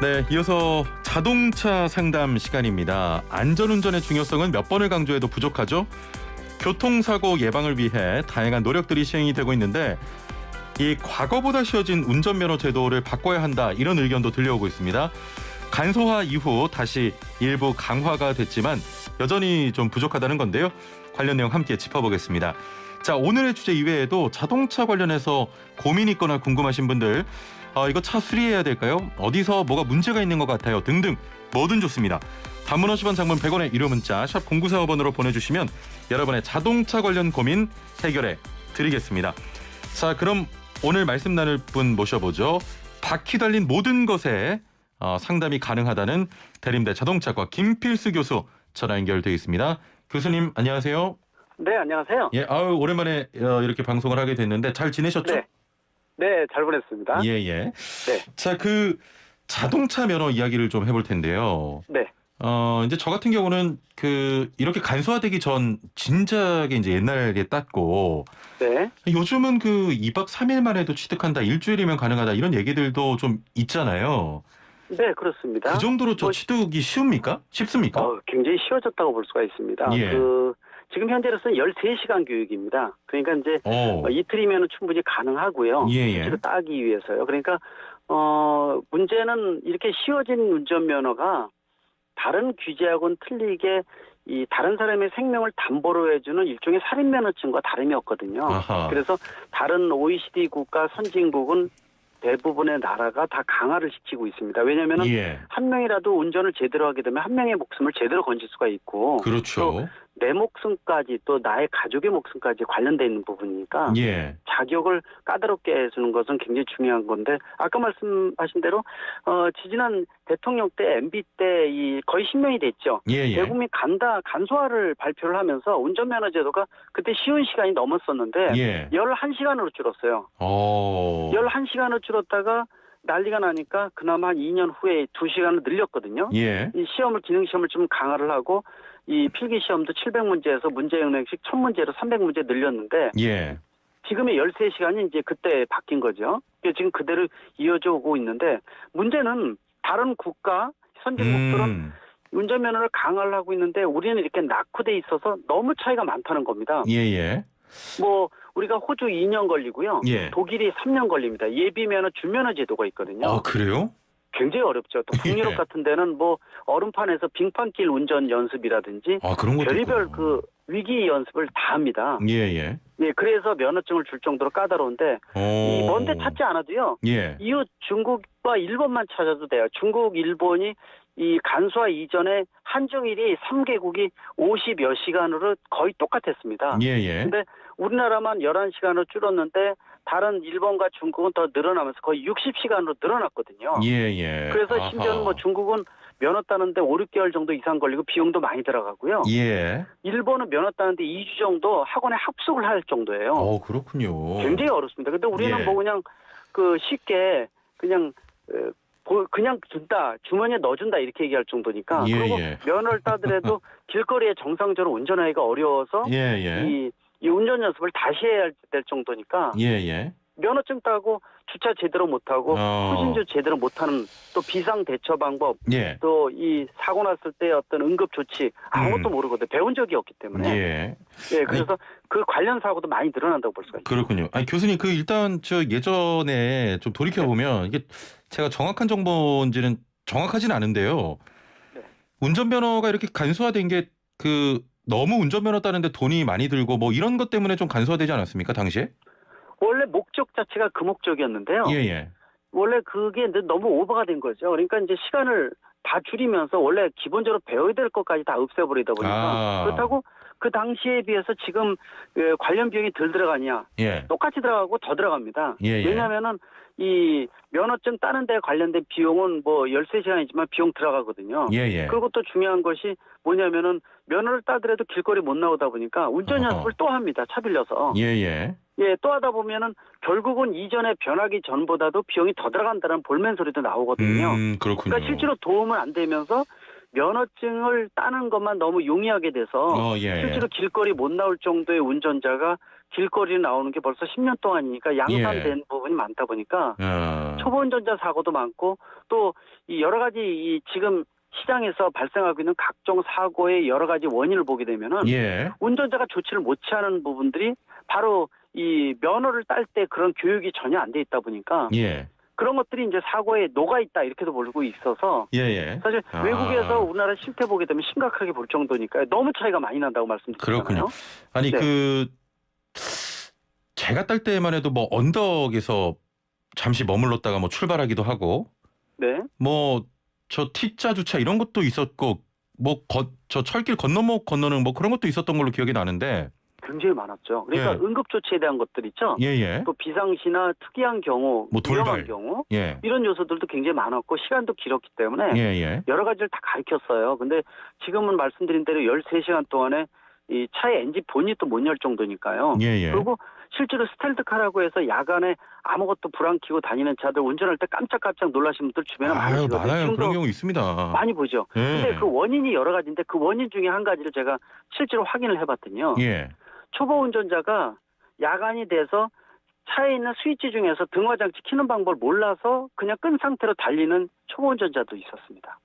네, 이어서 자동차 상담 시간입니다. 안전운전의 중요성은 몇 번을 강조해도 부족하죠. 교통사고 예방을 위해 다양한 노력들이 시행이 되고 있는데 이 과거보다 쉬워진 운전면허 제도를 바꿔야 한다 이런 의견도 들려오고 있습니다. 간소화 이후 다시 일부 강화가 됐지만 여전히 좀 부족하다는 건데요. 관련 내용 함께 짚어보겠습니다. 자, 오늘의 주제 이외에도 자동차 관련해서 고민 있거나 궁금하신 분들 이거 차 수리해야 될까요? 어디서 뭐가 문제가 있는 것 같아요? 등등 뭐든 좋습니다. 단문 50원, 장문 100원의 유료 문자 샵 0945번으로 보내주시면 여러분의 자동차 관련 고민 해결해 드리겠습니다. 자, 그럼 오늘 말씀 나눌 분 모셔보죠. 바퀴 달린 모든 것에 상담이 가능하다는 대림대 자동차과 김필수 교수 전화 연결되어 있습니다. 교수님 안녕하세요. 네, 안녕하세요. 예, 오랜만에 이렇게 방송을 하게 됐는데 잘 지내셨죠? 네, 잘 보냈습니다. 예. 네. 자, 그 자동차 면허 이야기를 좀 해볼 텐데요. 네. 이제 저 같은 경우는 이렇게 간소화되기 전 진작에 이제 옛날에 땄고 네. 요즘은 2박 3일만 해도 취득한다, 일주일이면 가능하다 이런 얘기들도 좀 있잖아요. 네, 그렇습니다. 그 정도로 취득이 쉽습니까? 굉장히 쉬워졌다고 볼 수가 있습니다. 예. 지금 현재로서는 13시간 교육입니다. 그러니까 이제 이틀이면 충분히 가능하고요. 예. 실제로 따기 위해서요. 그러니까 문제는 이렇게 쉬워진 운전면허가 다른 규제하고는 틀리게 이 다른 사람의 생명을 담보로 해주는 일종의 살인면허증과 다름이 없거든요. 아하. 그래서 다른 OECD 국가 선진국은 대부분의 나라가 다 강화를 시키고 있습니다. 왜냐하면 한 명이라도 운전을 제대로 하게 되면 한 명의 목숨을 제대로 건질 수가 있고, 그렇죠. 또 내 목숨까지 또 나의 가족의 목숨까지 관련돼 있는 부분이니까 자격을 까다롭게 해주는 것은 굉장히 중요한 건데, 아까 말씀하신 대로 지지난 대통령 때 MB 때 거의 10년이 됐죠. 대국민 간소화를 발표를 하면서 운전면허 제도가 그때 쉬운 시간이 넘었었는데 11시간으로 줄었어요. 11시간으로 줄었다가 난리가 나니까 그나마 한 2년 후에 2시간을 늘렸거든요. 이 기능 시험을 좀 강화를 하고 이 필기 시험도 700문제에서 문제 영역식 1000문제로 300문제 늘렸는데 지금의 13시간이 이제 그때 바뀐 거죠. 지금 그대로 이어져 오고 있는데, 문제는 다른 국가 선진국들은 운전면허를 강화를 하고 있는데 우리는 이렇게 낙후돼 있어서 너무 차이가 많다는 겁니다. 우리가 호주 2년 걸리고요. 독일이 3년 걸립니다. 예비면허 준면허 제도가 있거든요. 그래요? 굉장히 어렵죠. 또 북유럽 같은 데는 얼음판에서 빙판길 운전 연습이라든지 그런 것도 별의별 있구나. 위기 연습을 다 합니다. 그래서 면허증을 줄 정도로 까다로운데 먼데 찾지 않아도요. 이웃 중국과 일본만 찾아도 돼요. 중국, 일본이 이 간소화 이전에 한중일이 3개국이 50여 시간으로 거의 똑같았습니다. 근데 우리나라만 11시간으로 줄었는데 다른 일본과 중국은 더 늘어나면서 거의 60시간으로 늘어났거든요. 그래서 심지어는 중국은 면허 따는데 5, 6개월 정도 이상 걸리고 비용도 많이 들어가고요. 일본은 면허 따는데 2주 정도 학원에 합숙을 할 정도예요. 그렇군요. 굉장히 어렵습니다. 근데 우리는 그냥 쉽게 그냥 준다, 주머니에 넣어준다 이렇게 얘기할 정도니까. 그리고 면허를 따더라도 길거리에 정상적으로 운전하기가 어려워서 이 운전 연습을 다시 해야 될 정도니까 면허증 따고 주차 제대로 못하고 후진주 제대로 못하는, 또 비상 대처 방법, 또 이 사고 났을 때 어떤 응급 조치 아무것도 모르거든요. 배운 적이 없기 때문에. 그래서 그 관련 사고도 많이 늘어난다고 볼 수가 있습니다. 그렇군요. 교수님 일단 예전에 좀 돌이켜 보면 이게 제가 정확한 정보인지는 정확하진 않은데요. 운전면허가 이렇게 간소화된 게 너무 운전면허 따는데 돈이 많이 들고 이런 것 때문에 좀 간소화되지 않았습니까, 당시에? 원래 목적 자체가 그 목적이었는데요. 원래 그게 너무 오버가 된 거죠. 그러니까 이제 시간을 다 줄이면서 원래 기본적으로 배워야 될 것까지 다 없애버리다 보니까 그렇다고 그 당시에 비해서 지금 관련 비용이 덜 들어가냐? 똑같이 들어가고 더 들어갑니다. 왜냐하면은 이 면허증 따는 데 관련된 비용은 13시간이지만 비용 들어가거든요. 그리고 또 중요한 것이 뭐냐면은 면허를 따더라도 길거리 못 나오다 보니까 운전 연습을 또 합니다. 차 빌려서. 또 하다 보면은 결국은 이전에 변하기 전보다도 비용이 더 들어간다는 볼멘 소리도 나오거든요. 그렇군요. 그러니까 실제로 도움은 안 되면서 면허증을 따는 것만 너무 용이하게 돼서 예. 실제로 길거리 못 나올 정도의 운전자가 길거리에 나오는 게 벌써 10년 동안이니까 양산된 부분이 많다 보니까 초보 운전자 사고도 많고 또 이 여러 가지 이 지금 시장에서 발생하고 있는 각종 사고의 여러 가지 원인을 보게 되면은 운전자가 조치를 못 취하는 부분들이 바로 이 면허를 딸 때 그런 교육이 전혀 안 돼 있다 보니까 그런 것들이 이제 사고에 녹아 있다 이렇게도 보고 있어서 사실 외국에서 우리나라 실태 보게 되면 심각하게 볼 정도니까 너무 차이가 많이 난다고 말씀드렸잖아요. 그렇군요. 아니 제가 딸 때만 해도 뭐 언덕에서 잠시 머물렀다가 뭐 출발하기도 하고 뭐 저 T자 주차 이런 것도 있었고 뭐 저 철길 건너는 뭐 그런 것도 있었던 걸로 기억이 나는데 굉장히 많았죠. 그러니까 응급조치에 대한 것들 있죠. 또 비상시나 특이한 경우, 뭐 위험한 경우 이런 요소들도 굉장히 많았고 시간도 길었기 때문에 여러 가지를 다 가르쳤어요. 근데 지금은 말씀드린 대로 13시간 동안에 이 차의 엔진 본닛도 못 열 정도니까요. 그리고 실제로 스텔트카라고 해서 야간에 아무것도 불 안 켜고 다니는 차들 운전할 때 깜짝깜짝 놀라신 분들 주변에 많으시거든요. 많아요. 그런 경우 있습니다. 많이 보죠. 근데 그 원인이 여러 가지인데 그 원인 중에 한 가지를 제가 실제로 확인을 해봤더니요. 초보 운전자가 야간이 돼서 차에 있는 스위치 중에서 등화장치 켜는 방법을 몰라서 그냥 끈 상태로 달리는 초보 운전자도 있었습니다.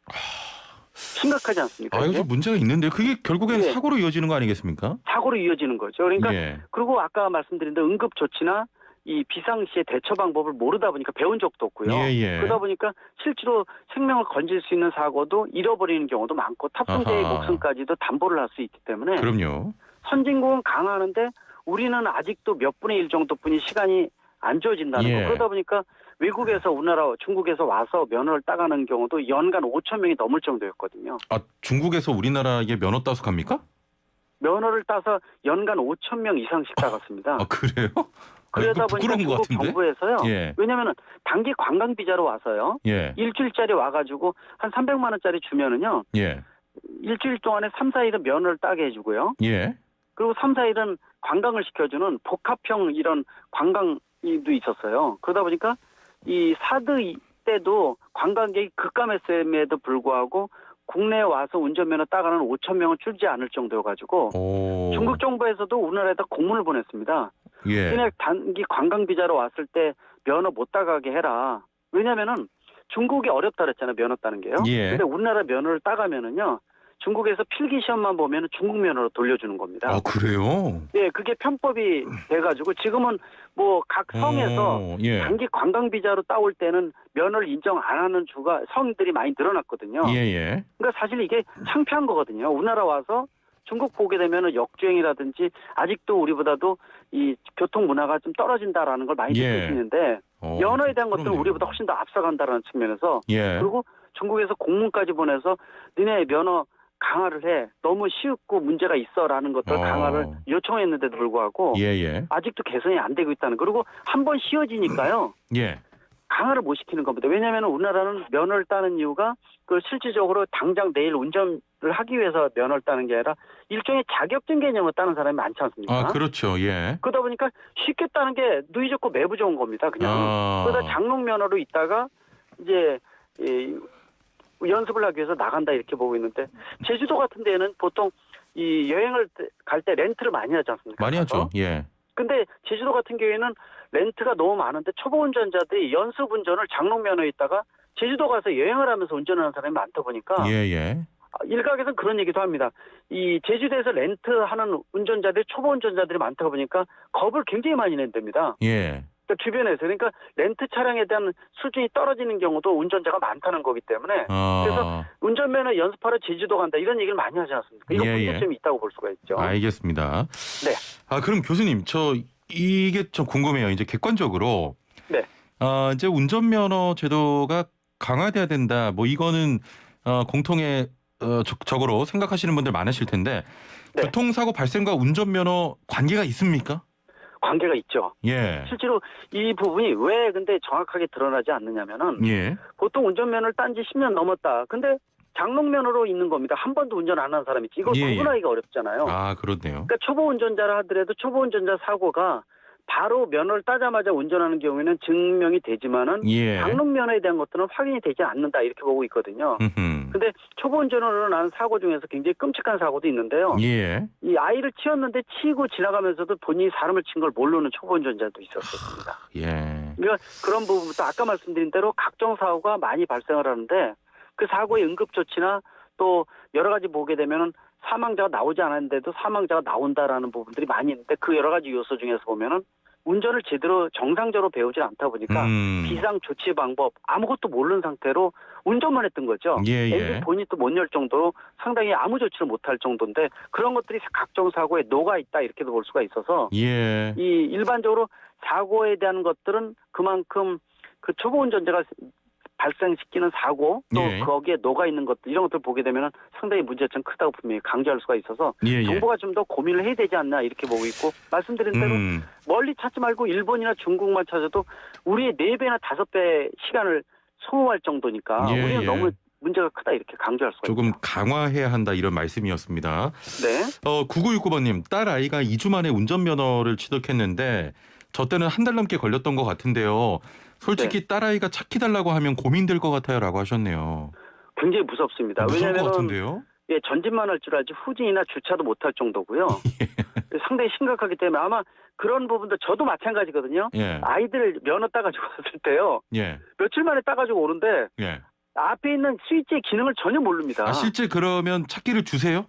심각하지 않습니까? 이거 좀 문제가 있는데 그게 결국엔 사고로 이어지는 거 아니겠습니까? 사고로 이어지는 거죠. 그러니까 그리고 아까 말씀드린 대로 응급조치나 이 비상시의 대처 방법을 모르다 보니까 배운 적도 없고요. 그러다 보니까 실제로 생명을 건질 수 있는 사고도 잃어버리는 경우도 많고 탑승자의 목숨까지도 담보를 할 수 있기 때문에 그럼요. 선진국은 강화하는데 우리는 아직도 몇 분의 1 정도뿐이 시간이 안 주어진다는 거. 그러다 보니까 외국에서 우리나라 중국에서 와서 면허를 따가는 경우도 연간 5천 명이 넘을 정도였거든요. 중국에서 우리나라에 면허 따서 갑니까? 면허를 따서 연간 5천 명 이상씩 따갔습니다. 그래요? 그러다 보니까 중국 정부에서요. 왜냐하면 단기 관광 비자로 와서요. 일주일짜리 와가지고 한 300만 원짜리 주면은요. 일주일 동안에 3, 4일은 면허를 따게 해주고요. 그리고 3, 4일은 관광을 시켜주는 복합형 이런 관광도 있었어요. 그러다 보니까 이 사드 때도 관광객이 급감했음에도 불구하고 국내에 와서 운전면허 따가는 5천 명은 줄지 않을 정도여가지고 중국 정부에서도 우리나라에다 공문을 보냈습니다. 그냥 단기 관광 비자로 왔을 때 면허 못 따가게 해라. 왜냐면은 중국이 어렵다 그랬잖아요. 면허 따는 게요. 근데 우리나라 면허를 따가면은요. 중국에서 필기 시험만 보면 중국 면허로 돌려주는 겁니다. 그래요? 그게 편법이 돼가지고 지금은 뭐 각 성에서 단기 관광 비자로 따올 때는 면허를 인정 안 하는 성들이 많이 늘어났거든요. 그러니까 사실 이게 창피한 거거든요. 우리나라 와서 중국 보게 되면 역주행이라든지 아직도 우리보다도 이 교통 문화가 좀 떨어진다라는 걸 많이 느낄 수 있는데 면허에 대한 것들은 우리보다 훨씬 더 앞서간다라는 측면에서 그리고 중국에서 공문까지 보내서 니네 면허 강화를 해. 너무 쉽고 문제가 있어라는 것들 강화를 요청했는데도 불구하고 아직도 개선이 안 되고 있다는. 그리고 한 번 씌워지니까요. 강화를 못 시키는 겁니다. 왜냐하면 우리나라는 면허를 따는 이유가 그 실질적으로 당장 내일 운전을 하기 위해서 면허를 따는 게 아니라 일종의 자격증 개념으로 따는 사람이 많지 않습니까? 그렇죠. 그러다 보니까 쉽게 따는 게 누이 좋고 매부 좋은 겁니다. 그냥. 그러다 장롱 면허로 있다가 이제 연습을 하기 위해서 나간다 이렇게 보고 있는데 제주도 같은 데는 보통 이 여행을 갈 때 렌트를 많이 하지 않습니까? 많이 하죠. 근데 제주도 같은 경우에는 렌트가 너무 많은데 초보 운전자들이 연습 운전을 장롱 면허에 있다가 제주도 가서 여행을 하면서 운전하는 사람이 많다 보니까 일각에서는 그런 얘기도 합니다. 이 제주도에서 렌트하는 운전자들이 초보 운전자들이 많다 보니까 겁을 굉장히 많이 낸답니다. 그러니까 주변에서. 그러니까 렌트 차량에 대한 수준이 떨어지는 경우도 운전자가 많다는 거기 때문에 그래서 운전면허 연습하러 제주도 간다 이런 얘기를 많이 하지 않습니까? 이런 문제점이 있다고 볼 수가 있죠. 알겠습니다. 그럼 교수님 이게 좀 궁금해요. 이제 객관적으로 이제 운전면허 제도가 강화돼야 된다. 뭐 이거는 공통의 적으로 생각하시는 분들 많으실 텐데 교통사고 발생과 운전면허 관계가 있습니까? 관계가 있죠. 실제로 이 부분이 왜 근데 정확하게 드러나지 않느냐면은 보통 운전면허를 딴 지 10년 넘었다. 근데 장롱면허로 있는 겁니다. 한 번도 운전 안 한 사람이 이걸 구분하기가 어렵잖아요. 그렇네요. 그러니까 초보 운전자라 하더라도 초보 운전자 사고가 바로 면허를 따자마자 운전하는 경우에는 증명이 되지만은 장롱면허에 대한 것들은 확인이 되지 않는다 이렇게 보고 있거든요. 근데 초보 운전으로 나는 사고 중에서 굉장히 끔찍한 사고도 있는데요. 예. 이 아이를 치었는데 치고 지나가면서도 본인이 사람을 친 걸 모르는 초보 운전자도 있었습니다. 예. 그러니까 그런 부분부터 아까 말씀드린 대로 각종 사고가 많이 발생을 하는데 그 사고의 응급조치나 또 여러 가지 보게 되면은 사망자가 나오지 않았는데도 사망자가 나온다라는 부분들이 많이 있는데 그 여러 가지 요소 중에서 보면은 운전을 제대로 정상적으로 배우지 않다 보니까 비상 조치 방법 아무것도 모르는 상태로 운전만 했던 거죠. 예, 예. 엔진 본닛도 못 열 정도로 상당히 아무 조치를 못할 정도인데 그런 것들이 각종 사고에 녹아 있다 이렇게도 볼 수가 있어서 예. 이 일반적으로 사고에 대한 것들은 그만큼 그 초보 운전자가 발생시키는 사고 또 예. 거기에 녹아 있는 것들 이런 것들 보게 되면 상당히 문제점 크다고 분명히 강조할 수가 있어서 예, 예. 정부가 좀 더 고민을 해야 되지 않나 이렇게 보고 있고 말씀드린 대로 멀리 찾지 말고 일본이나 중국만 찾아도 우리의 4배나 5배 시간을 소모할 정도니까 예, 우리는 예. 너무 문제가 크다 이렇게 강조할 수가 조금 있죠. 강화해야 한다 이런 말씀이었습니다. 네. 9969번님 딸 아이가 2주 만에 운전면허를 취득했는데 저 때는 한 달 넘게 걸렸던 것 같은데요. 솔직히 딸 아이가 차키 달라고 하면 고민될 것 같아요라고 하셨네요. 굉장히 무섭습니다. 무서울 것 왜냐하면 같은데요. 예, 전진만 할 줄 알지 후진이나 주차도 못할 정도고요. 상당히 심각하기 때문에 아마 그런 부분도 저도 마찬가지거든요. 예. 아이들 면허 따가지고 왔을 때요. 예. 며칠 만에 따가지고 오는데 예. 앞에 있는 스위치의 기능을 전혀 모릅니다. 아, 실제 그러면 차키를 주세요?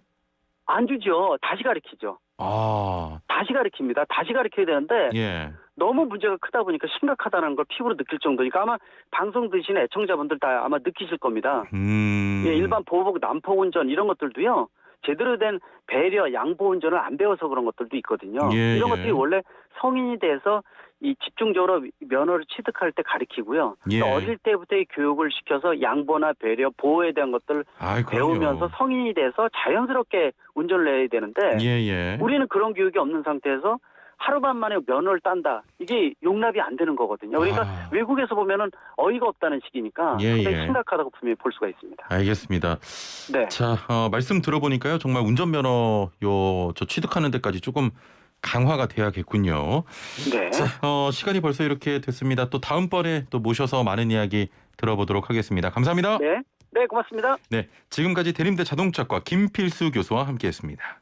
안 주죠. 다시 가르치죠. 아. 다시 가르칩니다. 다시 가르쳐야 되는데 예. 너무 문제가 크다 보니까 심각하다는 걸 피부로 느낄 정도니까 아마 방송 드시는 애청자분들 다 아마 느끼실 겁니다. 예, 일반 보복 난폭 운전 이런 것들도요. 제대로 된 배려, 양보 운전을 안 배워서 그런 것들도 있거든요. 예, 이런 예. 것들이 원래 성인이 돼서 이 집중적으로 면허를 취득할 때 가르치고요. 예. 또 어릴 때부터의 교육을 시켜서 양보나 배려, 보호에 대한 것들을 아이, 그럼요. 배우면서 성인이 돼서 자연스럽게 운전을 해야 되는데 예, 예. 우리는 그런 교육이 없는 상태에서 하루만 만에 면허를 딴다. 이게 용납이 안 되는 거거든요. 그러니까 아. 외국에서 보면은 어이가 없다는 식이니까 예, 상당히 예. 심각하다고 분명히 볼 수가 있습니다. 알겠습니다. 네. 자, 말씀 들어보니까요. 정말 운전면허 저 취득하는 데까지 조금 강화가 돼야겠군요. 네. 자, 시간이 벌써 이렇게 됐습니다. 또 다음번에 또 모셔서 많은 이야기 들어보도록 하겠습니다. 감사합니다. 네. 네, 고맙습니다. 네, 지금까지 대림대 자동차과 김필수 교수와 함께했습니다.